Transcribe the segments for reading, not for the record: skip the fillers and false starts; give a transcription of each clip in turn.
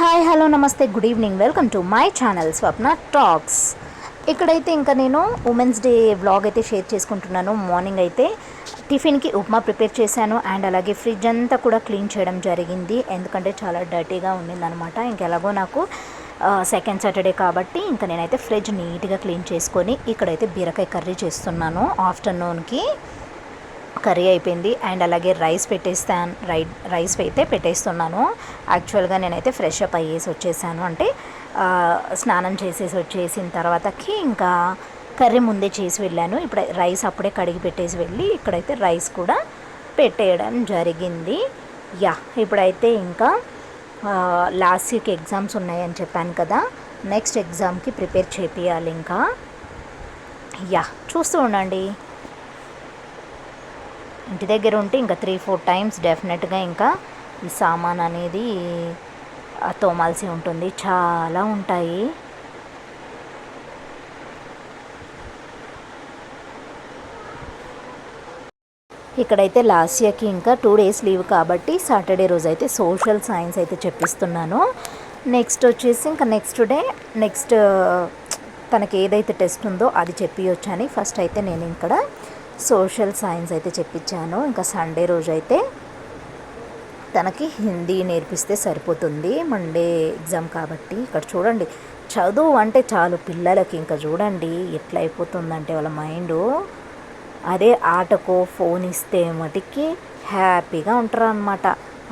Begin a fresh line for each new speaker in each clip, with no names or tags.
Hi hello నమస్తే good evening welcome to my channel Swapna talks. ఇక్కడైతే ఇంకా నేను ఉమెన్స్ డే వ్లాగ్ అయితే షేర్ చేసుకుంటున్నాను. మార్నింగ్ అయితే టిఫిన్కి ఉప్మా ప్రిపేర్ చేశాను అండ్ అలాగే ఫ్రిడ్జ్ అంతా కూడా క్లీన్ చేయడం జరిగింది. ఎందుకంటే చాలా డర్టీగా ఉండిందనమాట. ఇంకెలాగో నాకు సెకండ్ సాటర్డే కాబట్టి ఇంకా నేనైతే ఫ్రిడ్జ్ నీట్గా క్లీన్ చేసుకొని ఇక్కడైతే బీరకాయ కర్రీ చేస్తున్నాను. ఆఫ్టర్నూన్కి కర్రీ అయిపోయింది అండ్ అలాగే రైస్ రైస్ అయితే పెట్టేస్తున్నాను. యాక్చువల్గా నేనైతే ఫ్రెష్ అప్ అయ్యేసి వచ్చేసాను, అంటే స్నానం చేసేసి వచ్చేసిన తర్వాతకి ఇంకా కర్రీ ముందే చేసి వెళ్ళాను. ఇప్పుడు రైస్ అప్పుడే కడిగి పెట్టేసి వెళ్ళి ఇక్కడైతే రైస్ కూడా పెట్టేయడం జరిగింది. ఇప్పుడైతే ఇంకా లాస్ట్ వీక్ ఎగ్జామ్స్ ఉన్నాయని చెప్పాను కదా, నెక్స్ట్ ఎగ్జామ్కి ప్రిపేర్ చేపియాలి. ఇంకా చూస్తూ ఉండండి. ఇంటి దగ్గర ఉంటే ఇంకా 3-4 టైమ్స్ డెఫినెట్గా ఇంకా ఈ సామాన్ అనేది తోమాల్సి ఉంటుంది, చాలా ఉంటాయి. ఇక్కడైతే లాస్ట్ ఇయర్కి ఇంకా 2 డేస్ లీవ్ కాబట్టి సాటర్డే రోజు అయితే సోషల్ సైన్స్ అయితే చెప్పిస్తున్నాను. నెక్స్ట్ వచ్చేసి ఇంకా నెక్స్ట్ తనకి ఏదైతే టెస్ట్ ఉందో అది చెప్పియొచ్చని ఫస్ట్ అయితే నేను ఇక్కడ సోషల్ సైన్స్ అయితే చెప్పించాను. ఇంకా సండే రోజు అయితే తనకి హిందీ నేర్పిస్తే సరిపోతుంది, మండే ఎగ్జామ్ కాబట్టి. ఇక్కడ చూడండి, చదువు అంటే చాలు పిల్లలకి ఇంకా చూడండి ఎట్లా అయిపోతుందంటే వాళ్ళ మైండు. అదే ఆటకో ఫోన్ ఇస్తే మటుకి హ్యాపీగా ఉంటారు అనమాట.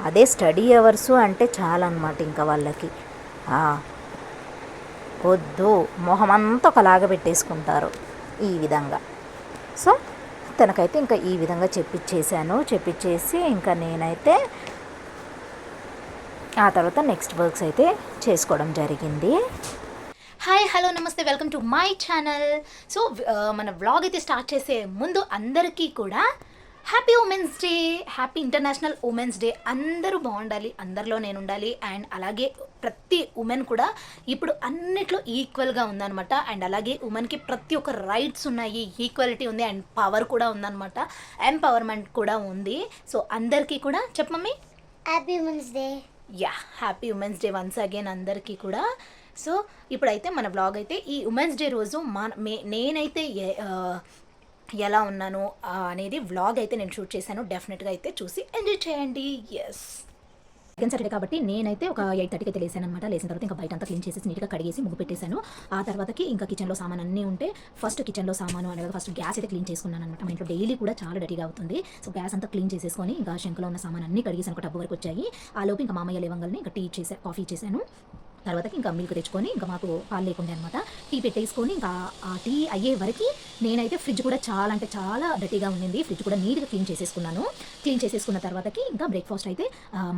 అదే స్టడీ అవర్సు అంటే చాలన్నమాట ఇంకా వాళ్ళకి. వద్దు మొహమంతా ఒకలాగా పెట్టేసుకుంటారు ఈ విధంగా. సో తనకైతే ఇంకా ఈ విధంగా చెప్పించేసి ఇంకా నేనైతే ఆ తర్వాత నెక్స్ట్ వర్క్స్ అయితే చేసుకోవడం జరిగింది. హాయ్ హలో నమస్తే welcome to my channel. So మన వ్లాగ్ అయితే స్టార్ట్ చేసే ముందు అందరికీ కూడా happy women's day, happy international women's day. అందరూ బాగుండాలి, అందరిలో నేను ఉండాలి అండ్ అలాగే ప్రతి ఉమెన్ కూడా ఇప్పుడు అన్నిట్లో ఈక్వల్గా ఉందన్నమాట. అండ్ అలాగే ఉమెన్కి ప్రతి ఒక్క రైట్స్ ఉన్నాయి, ఈక్వాలిటీ ఉంది అండ్ పవర్ కూడా ఉందన్నమాట, ఎంపవర్మెంట్ కూడా ఉంది. సో అందరికీ కూడా చెప్పమమ్మీ
happy women's day.
Happy women's day once again అందరికీ కూడా. సో ఇప్పుడైతే మన వ్లాగ్ అయితే ఈ ఉమెన్స్ డే రోజు నేనైతే ఎలా ఉన్నాను అనేది వ్లాగ్ అయితే నేను షూట్ చేశాను. డెఫినెట్గా అయితే చూసి ఎంజాయ్ చేయండి. సెకండ్ సాటర్డే కాబట్టి నేనైతే ఒక 8:30కి అయితే లేసాను అనమాట. లేచిన తర్వాత ఇంకా బయట అంతా క్లీన్ చేసేసి నీట్గా కడిగేసి ముగ్గు పెట్టేశాను. ఆ తర్వాతకి ఇంకా కిచెన్లో సామాన్ అన్నీ ఉంటే ఫస్ట్ కిచెన్లో సామాను అనేది ఫస్ట్ గ్యాస్ అయితే క్లీన్ చేసుకున్నాను అనమాట. మా ఇంట్లో డైలీ కూడా చాలా డర్టీగా అవుతుంది. సో గ్యాస్ అంతా క్లీన్ చేసేసుకొని ఇంకా షంకులో ఉన్న సామాన్ అన్నీ కడిగేసాను. ఒక టబ్బు వరకు వచ్చాయి. ఆ లోపు ఇంకా మామయ్య లేవంగానే ఇంకా కాఫీ చేశాను. తర్వాతకి ఇంకా మిల్క్ తెచ్చుకొని ఇంకా మాకు పాలు లేకుండా అనమాట టీ పెట్టేసుకొని ఇంకా ఆ టీ అయ్యే వరకు నేనైతే ఫ్రిడ్జ్ కూడా చాలా అంటే చాలా డర్టీగా ఉండింది. ఫ్రిడ్జ్ కూడా నీట్గా క్లీన్ చేసేసుకున్న తర్వాతకి ఇంకా బ్రేక్ఫాస్ట్ అయితే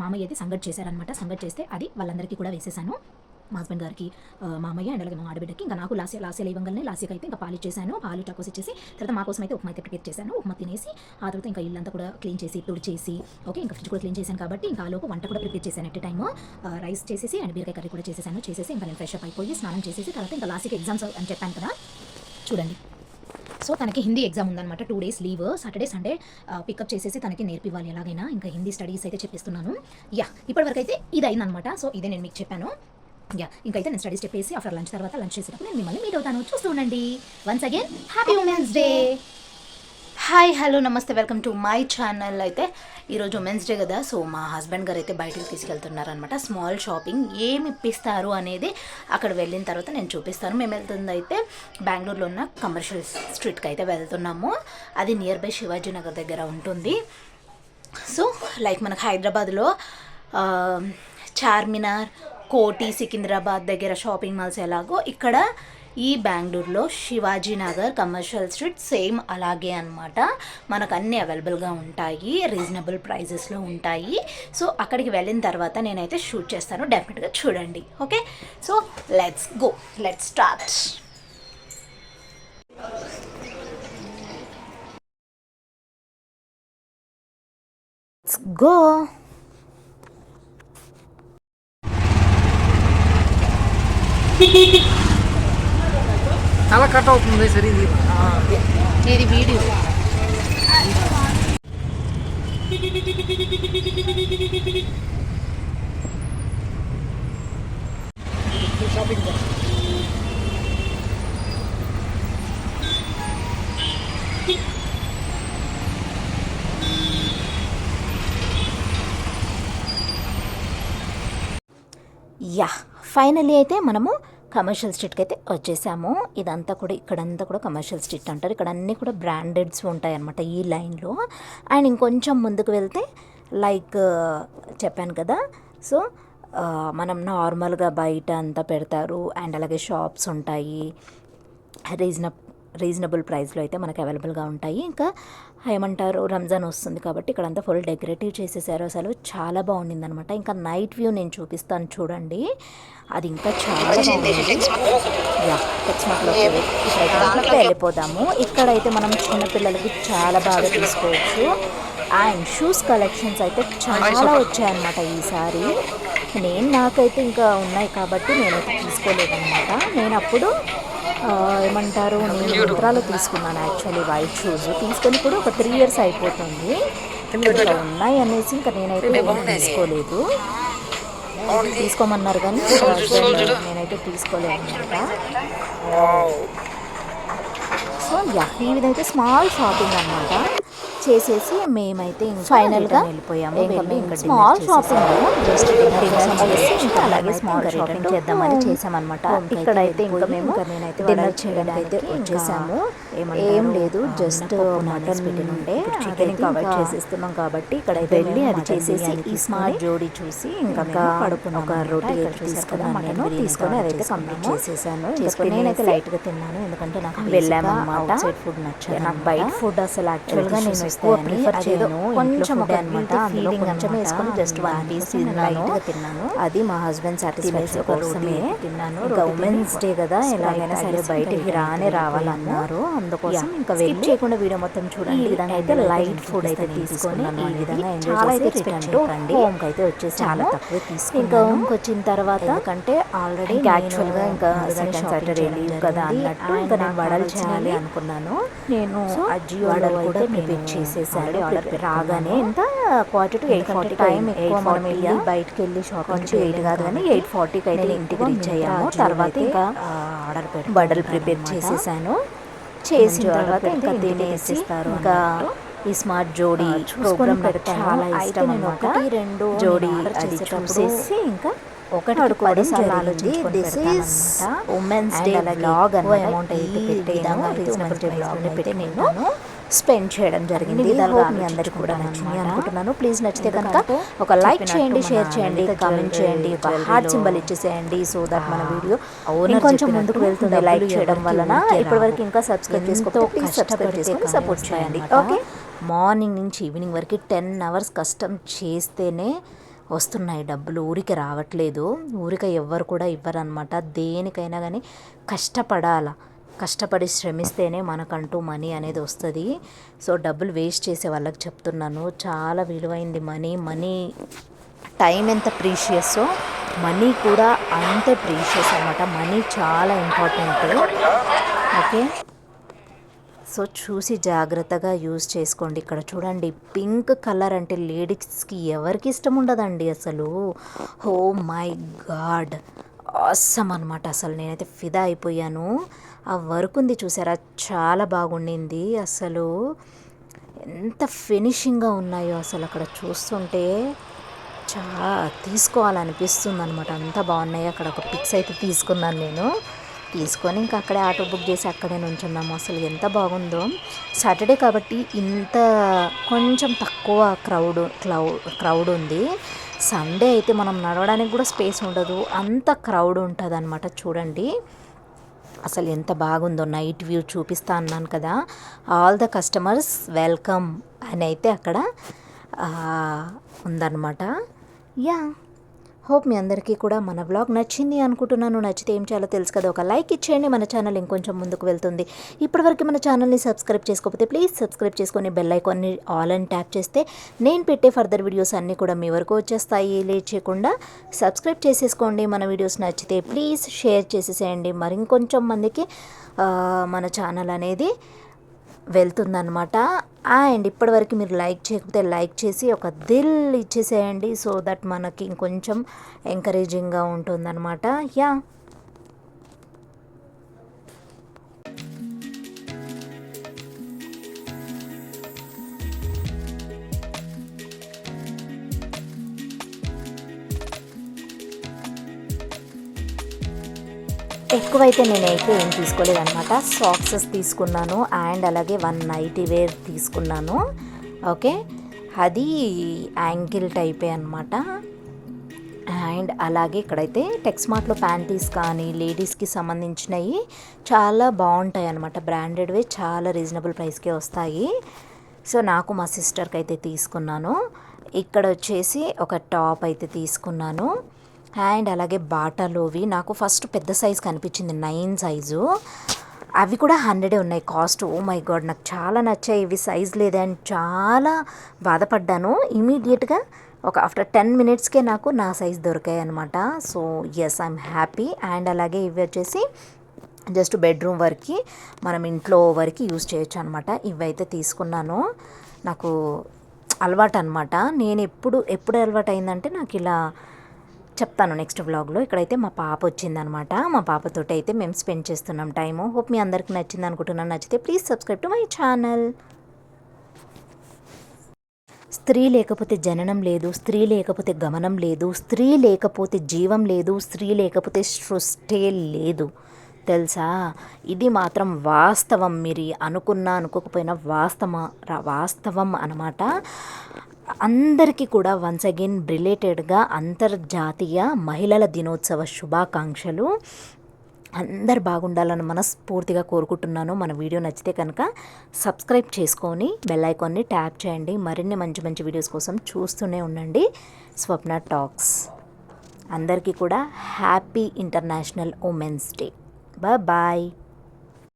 మామయ్య అయితే సంగటి చేశారనమాట. సంగటి చేస్తే అది వాళ్ళందరికీ కూడా వేసేసాను. మా హస్బెండ్ గారికి, మామయ్య అండ్ అలాగే మా ఆడబిడ్డకి. ఇంకా నాకు లాస్య లేవంగానే లాస్యకి అయితే ఇంకా పాలు ఇచ్చేసాను. పాలు టకోస్ ఇచ్చేసి తర్వాత మా కోసం అయితే ఉప్మా అయితే ప్రిపేర్ చేశాను. ఉప్మా తినేసి ఆ తర్వాత ఇంకా ఇల్లంతా కూడా క్లీన్ చేసి తుడిచేసి ఇంకా ఫ్రిడ్జ్ కూడా క్లీన్ చేశాను కాబట్టి ఇంకా ఆ లోపు వంట కూడా ప్రిపేర్ చేశాను. ఎట్ టైమ్ రైస్ చేసేసి అండ్ బీరకాయ కర్రీ కూడా చేసేసి ఇంకా నేను ఫ్రెష్ అప్ అయిపోయి స్నానం చేసేసి తర్వాత ఇంకా లాస్ట్కి ఎగ్జామ్స్ అని చెప్పాను కదా, చూడండి. సో తనకి హిందీ ఎగ్జామ్ ఉందన్నమాట. 2 days leave, Saturday Sunday pick up చేసేసి తనకి నేర్పివ్వాలి ఎలాగైనా. ఇంకా హిందీ స్టడీస్ అయితే చెప్పిస్తున్నాను. ఇప్పటివరకు అయితే ఇది అయిందనమాట. సో ఇదే నేను మీకు చెప్పాను. ఇంకైతే నేను స్టడీస్ చెప్పేసి ఆఫ్టర్ లంచ్ తర్వాత లంచ్ చేసేటప్పుడు నేను మిమ్మల్ని మీట్ అవుతాను. చూస్తూ ఉండండి. Once again happy women's day. Hi hello నమస్తే వెల్కమ్ టు మై ఛానల్. అయితే ఈరోజు ఉమెన్స్ డే కదా, సో మా హస్బెండ్ గారు అయితే బయటకు తీసుకెళ్తున్నారనమాట. స్మాల్ షాపింగ్ ఏమి ఇప్పిస్తారు అనేది అక్కడ వెళ్ళిన తర్వాత నేను చూపిస్తాను. మేము వెళ్తుంది అయితే బెంగళూరులో ఉన్న కమర్షియల్ స్ట్రీట్కి అయితే వెళ్తున్నాము. అది నియర్ బై శివాజీ నగర్ దగ్గర ఉంటుంది. సో లైక్ మనకు హైదరాబాద్లో చార్మినార్, కోటి, సికింద్రాబాద్ దగ్గర షాపింగ్ మాల్స్ ఎలాగో ఇక్కడ ఈ బెంగళూరులో Shivaji Nagar commercial street same అలాగే అనమాట. మనకు అన్నీ అవైలబుల్గా ఉంటాయి, రీజనబుల్ ప్రైజెస్లో ఉంటాయి. సో అక్కడికి వెళ్ళిన తర్వాత నేనైతే షూట్ చేస్తాను, డెఫినెట్గా చూడండి. Okay, so let's start. Go.
చాలా కట్ అవుతుంది సరిది.
ఇది వీడియో.
షాపింగ్ చేస్తాం.
యా ఫైనలీ అయితే మనము కమర్షియల్ స్ట్రీట్కి అయితే వచ్చేసాము. ఇదంతా కూడా ఇక్కడంతా కూడా కమర్షియల్ స్ట్రీట్ అంటారు. ఇక్కడ అన్నీ కూడా బ్రాండెడ్స్ ఉంటాయి అన్నమాట ఈ లైన్లో. అండ్ ఇంకొంచెం ముందుకు వెళ్తే లైక్ చెప్పాను కదా, సో మనం నార్మల్గా బయట అంతా పెడతారు. అండ్ అలాగే షాప్స్ ఉంటాయి, రీజనబుల్ ప్రైస్లో అయితే మనకు అవైలబుల్గా ఉంటాయి. ఇంకా ఏమంటారు, రంజాన్ వస్తుంది కాబట్టి ఇక్కడంతా ఫుల్ డెకరేటివ్ చేసేసారు. అసలు చాలా బాగుండింది అనమాట. ఇంకా నైట్ వ్యూ నేను చూపిస్తాను చూడండి, అది ఇంకా చాలా బాగుంది. ఇక్కడైతే వెళ్ళిపోదాము. ఇక్కడైతే మనం చిన్నపిల్లలకి చాలా బాగా తీసుకోవచ్చు. అండ్ షూస్ కలెక్షన్స్ అయితే చాలా వచ్చాయన్నమాట ఈసారి. నాకైతే ఇంకా ఉన్నాయి కాబట్టి నేనైతే తీసుకోలేదన్నమాట. నేను అప్పుడు ఏమంటారు, నేను మింత్రాలో తీసుకున్నాను యాక్చువల్లీ వైట్ షూస్. తీసుకొని కూడా ఒక 3 years అయిపోతుంది. ఇంకా ఉన్నాయి అనేసి ఇంకా నేనైతే తీసుకోలేదు. తీసుకోమన్నారు కానీ నేనైతే తీసుకోలేదు అనమాట. సో యా, ఈ విధంగా స్మాల్ షాపింగ్ అనమాట చేసేసి మేమైతే ఫైనల్గా వెళ్ళిపోయాము. ఇంకా స్మాల్ షాపింగ్ జస్ట్ ఇంకా అలాగే స్మాల్ షాపింగ్ చేద్దామని చేసామన్నమాట. ఇక్కడైతే ఇంకా మేము డిన్నర్ చేయడానికి అయితే వచ్చేసాము. ఏం లేదు, జస్ట్ మటన్ ఉండే చికెన్ కవర్ చేసేస్తున్నాం కాబట్టి ఇక్కడైతే వెళ్ళి అది చేసేసి ఈ స్మార్ట్ జోడీ చూసి ఇంకా ఒక రోటీ తీసుకున్నాను. నేను తీసుకొని అదైతే కంప్లీట్ చేసేసాను. నేనైతే లైట్గా తిన్నాను, ఎందుకంటే నాకు వెళ్ళామన్నమాట. ఫుడ్ నచ్చదు నాకు, బయట ఫుడ్ అసలు యాక్చువల్గా నేను ఎక్కువ ప్రిఫర్ చేయను. కొంచెం అనమాట, అందులో కొంచెం వేసుకొని జస్ట్ 1 piece తిన్నాను. అది మా హస్బెండ్ సాటిస్ఫాక్షన్ కోసమే తిన్నాను. ఇంకా ఉమెన్స్ డే కదా, ఎలాగైనా సరే బయటికి రావాలన్నారు. అందుకోసం ఇంకా వెళ్ళి చేయకుండా వీడియో మొత్తం చూడండి. ఈ విధంగా అయితే లైట్ ఫుడ్ అయితే తీసుకొని ఈ విధంగా చాలా అయితే రిటర్న్ చేయకండి. హోమ్కి అయితే వచ్చేసి చాలా తక్కువ తీసుకుని ఇంకా హోమ్కి వచ్చిన తర్వాత, ఎందుకంటే ఆల్రెడీ యాక్చువల్గా ఇంకా సెకండ్ సాటర్డే లీవ్ కదా అన్నట్టు ఇంకా నేను వడలు చేయాలి అనుకున్నాను. నేను వడలు కూడా ప్రిపేర్ చేసేసాను. ఆర్డర్ రాగానే ఎంత 7:45 to 8:40 టైం ఎక్కువ మనం వెళ్ళి బయటకు వెళ్ళి షాపింగ్ 8 కాదు కానీ 8:40కి అయితే ఇంటికి రీచ్ అయ్యాము. తర్వాత ఇంకా ఆర్డర్ పెట్టి వడలు ప్రిపేర్ చేసేసాను. చేసిన తర్వాత ఇంకా తినేసిస్తారు. ఇంకా ఈ స్మార్ట్ జోడీ ప్రోగ్రామ్ చాలా ఇష్టం అనమాట. జోడీ అది చూసేసి ఇంకా ఒకటి అడుకోవడం జరిగింది. This is women's day vlog అన్నమాట. అమౌంట్ అయితే రీజనబుల్ వ్లాగ్ని పెట్టి నేను స్పెండ్ చేయడం జరిగింది. మీ అందరికీ కూడా నచ్చింది అనుకుంటున్నాను. ప్లీజ్ నచ్చితే కనుక ఒక లైక్ చేయండి, షేర్ చేయండి, కామెంట్ చేయండి, ఒక హార్ట్ సింబల్ ఇచ్చేసేయండి. సో దట్ మన వీడియో ఇంకొంచెం ముందుకు వెళ్తుంది లైక్ చేయడం వలన. ఇప్పటివరకు ఇంకా సబ్స్క్రైబ్ చేసుకోకపోతే ప్లీజ్ సబ్స్క్రైబ్ చేసుకొని సపోర్ట్ చేయండి. ఓకే, మార్నింగ్ నుంచి ఈవినింగ్ వరకు 10 hours కష్టం చేస్తేనే వస్తున్నాయి డబ్బులు, ఊరికి రావట్లేదు. ఊరిక ఎవ్వరు కూడా ఇవ్వరనమాట. దేనికైనా కానీ కష్టపడి శ్రమిస్తేనే మనకంటూ మనీ అనేది వస్తుంది. సో డబ్బులు వేస్ట్ చేసే వాళ్ళకి చెప్తున్నాను, చాలా విలువైంది మనీ. టైం ఎంత ప్రీషియస్సో మనీ కూడా అంతే ప్రీషియస్ అనమాట. మనీ చాలా ఇంపార్టెంట్. ఓకే, సో చూసి జాగ్రత్తగా యూజ్ చేసుకోండి. ఇక్కడ చూడండి, పింక్ కలర్ అంటే లేడీస్కి ఎవరికి ఇష్టం ఉండదండి అసలు. ఓ మై గాడ్, ఆసమ్ అనమాట. అసలు నేనైతే ఫిదా అయిపోయాను. ఆ వర్క్ ఉంది చూసారా, చాలా బాగుండింది. అసలు ఎంత ఫినిషింగ్గా ఉన్నాయో అసలు అక్కడ చూస్తుంటే చాలా తీసుకోవాలనిపిస్తుంది అనమాట. అంత బాగున్నాయి. అక్కడ ఒక పిక్స్ అయితే తీసుకున్నాను నేను. తీసుకొని ఇంకా అక్కడే ఆటో బుక్ చేసి అక్కడే నుంచున్నాము. అసలు ఎంత బాగుందో. సాటర్డే కాబట్టి ఇంత కొంచెం తక్కువ క్రౌడ్ ఉంది. సండే అయితే మనం నడవడానికి కూడా స్పేస్ ఉండదు, అంత క్రౌడ్ ఉంటుంది అనమాట. చూడండి అసలు ఎంత బాగుందో. నైట్ వ్యూ చూపిస్తా అన్నాను కదా, ఆల్ ద కస్టమర్స్ వెల్కమ్ అని అయితే అక్కడ ఉందన్నమాట. యా, హోప్ మీ అందరికీ కూడా మన వ్లాగ్ నచ్చింది అనుకుంటున్నాను. నచ్చితే ఏం చేయాలో తెలుసు కదా, ఒక లైక్ ఇచ్చేయండి. మన ఛానల్ ఇంకొంచెం ముందుకు వెళ్తుంది. ఇప్పటివరకు మన ఛానల్ని సబ్స్క్రైబ్ చేసుకోకపోతే ప్లీజ్ సబ్స్క్రైబ్ చేసుకొని బెల్ ఐకాన్ని ఆల్ అని ట్యాప్ చేస్తే నేను పెట్టే ఫర్దర్ వీడియోస్ అన్నీ కూడా మీ వరకు వచ్చేస్తాయి. లేట్ చేయకుండా సబ్స్క్రైబ్ చేసేసుకోండి. మన వీడియోస్ నచ్చితే ప్లీజ్ షేర్ చేసేసేయండి. మరి ఇంకొంచెం మందికి మన ఛానల్ అనేది వెళ్తుందనమాట. అండ్ ఇప్పటివరకు మీరు లైక్ చేయకపోతే లైక్ చేసి ఒక దిల్ ఇచ్చేసేయండి. సో దట్ మనకి ఇంకొంచెం ఎంకరేజింగ్గా ఉంటుందన్నమాట. యా, ఎక్కువైతే నేనైతే ఏం తీసుకోలేదన్నమాట. సాక్సెస్ తీసుకున్నాను అండ్ అలాగే 1 నైటీ వేర్ తీసుకున్నాను. ఓకే, అది యాంకిల్ టైపే అనమాట. అండ్ అలాగే ఇక్కడైతే టెక్స్మార్ట్లో ప్యాంటీస్ కానీ లేడీస్కి సంబంధించినవి చాలా బాగుంటాయి అన్నమాట. బ్రాండెడ్వే చాలా రీజనబుల్ ప్రైస్కే వస్తాయి. సో నాకు మా సిస్టర్కి అయితే తీసుకున్నాను. ఇక్కడ వచ్చేసి ఒక టాప్ అయితే తీసుకున్నాను. అండ్ అలాగే బాటాలోవి నాకు ఫస్ట్ పెద్ద సైజు కనిపించింది, 9 సైజు. అవి కూడా 100 ఉన్నాయి కాస్ట్. ఓ మై గాడ్, నాకు చాలా నచ్చాయి ఇవి. సైజ్ లేదని చాలా బాధపడ్డాను. ఇమీడియట్గా ఒక ఆఫ్టర్ 10 మినిట్స్కే నాకు నా సైజ్ దొరికాయి అనమాట. So yes, I'm happy. And అలాగే ఇవి వచ్చేసి జస్ట్ బెడ్రూమ్ వరకు, మనం ఇంట్లో వరకు యూజ్ చేయొచ్చు అనమాట. ఇవైతే తీసుకున్నాను. నాకు అలవాటు అనమాట. నేను ఎప్పుడు అలవాటు అయిందంటే నాకు ఇలా చెప్తాను నెక్స్ట్ వ్లాగ్లో. ఇక్కడైతే మా పాప వచ్చిందనమాట. మా పాపతోటి అయితే మేము స్పెండ్ చేస్తున్నాం టైము. హోప్ మీ అందరికి నచ్చింది అనుకుంటున్నాను. నచ్చితే please subscribe to my channel. స్త్రీ లేకపోతే జననం లేదు, స్త్రీ లేకపోతే గమనం లేదు, స్త్రీ లేకపోతే జీవం లేదు, స్త్రీ లేకపోతే సృష్టే లేదు. తెలుసా? ఇది మాత్రం వాస్తవం. మీరు అనుకోకపోయినా వాస్తవం అన్నమాట. అందరికీ కూడా వన్స్ అగైన్ రిలేటెడ్గా అంతర్జాతీయ మహిళల దినోత్సవ శుభాకాంక్షలు. అందరు బాగుండాలని మనస్ఫూర్తిగా కోరుకుంటున్నాను. మన వీడియో నచ్చితే కనుక సబ్స్క్రైబ్ చేసుకొని బెల్ ఐకాన్ని ట్యాప్ చేయండి. మరిన్ని మంచి మంచి వీడియోస్ కోసం చూస్తూనే ఉండండి. స్వప్న టాక్స్. అందరికీ కూడా happy international women's day. Bye.